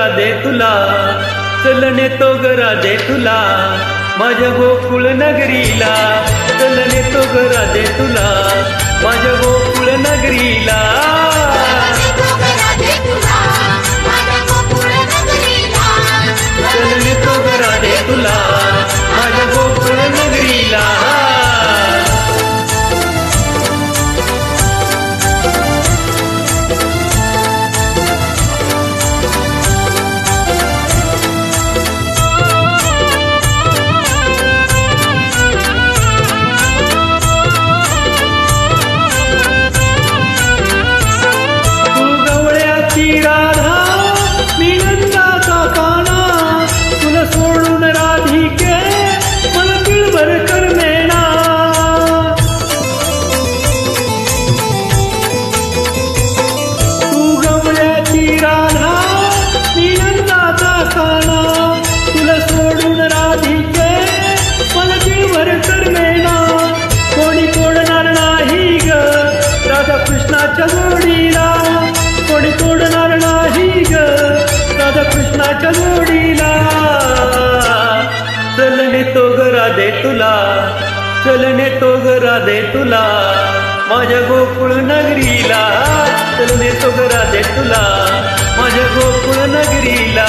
राधे तुला, चल नेतो ग राधे तुला माझ्या गोकुळ नगरीला, चल नेतो ग राधे तुला माझ्या गोकुळ नगरीला, चल नेतो ग राधे तुला माझ्या गोकुळ नगरीला. कृष्णाच्या जोडीला कोणी तोडणार नाही ग राधा कृष्णाच्या जोडीला, चल नेतो ग राधे तुला, चल नेतो ग राधे तुला माझ्या गोकुळ नगरीला, चल नेतो ग राधे तुला माझ्या गोकुळ नगरीला.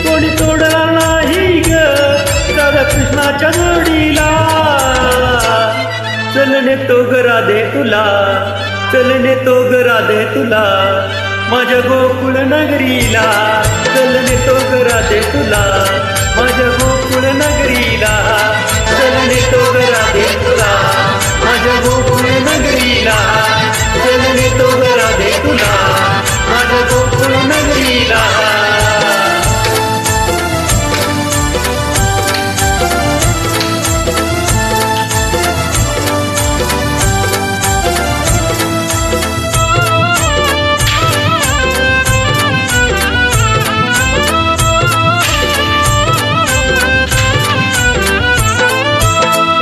कोणी तोडणार नाही ग राधा कृष्णाच्या जोडीला, चल नेतो ग राधे तुला, चल नेतो ग राधे तुला माझ्या गोकुळ नगरीला, चल नेतो ग राधे तुला माझ्या गोकुळ नगरीला, चल नेतो ग राधे तुला माझ्या गोकुळ नगरीला, चल नेतो ग राधे तुला माझ्या गोकुळ नगरीला.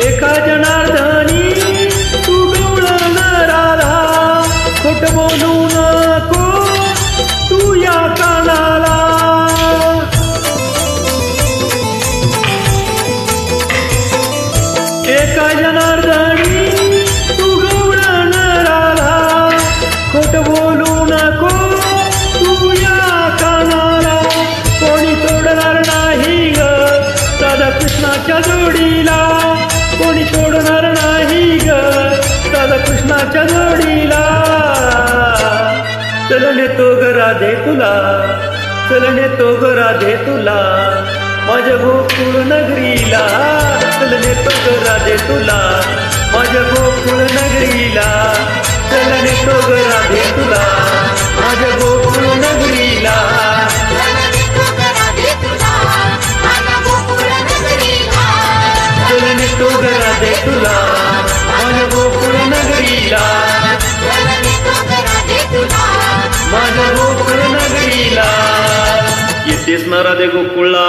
एका जनार्दनी तू गवळण राधा, खोट बोलू नको तू या कानाला, एका जनार्दनी तू गवळण राधा, खोट बोलू नको तू या कानाला, कोणी तोडणार नाही ग राधा कृष्णाच्या जोडीला, कोणी तोडणार नाही ग राधा कृष्णाच्या जोडीला, चल नेतो ग राधे तुला, चल नेतो ग राधे तुला माझ्या गोकुळ नगरीला, चल नेतो ग राधे तुला माझ्या गोकुळ नगरीला, चल नेतो ग राधे तुला माझ्या गोकुळ नगरीला, चल नेतो ग राधे तुला माझ्या गोकुळ नगरीला, चल नेतो ग राधे तुला माझ्या गोकुळ नगरीला, चल नेतो ग राधे तुला माझ्या गोकुळ नगरीला. येतेस ना राधे गोकुळला.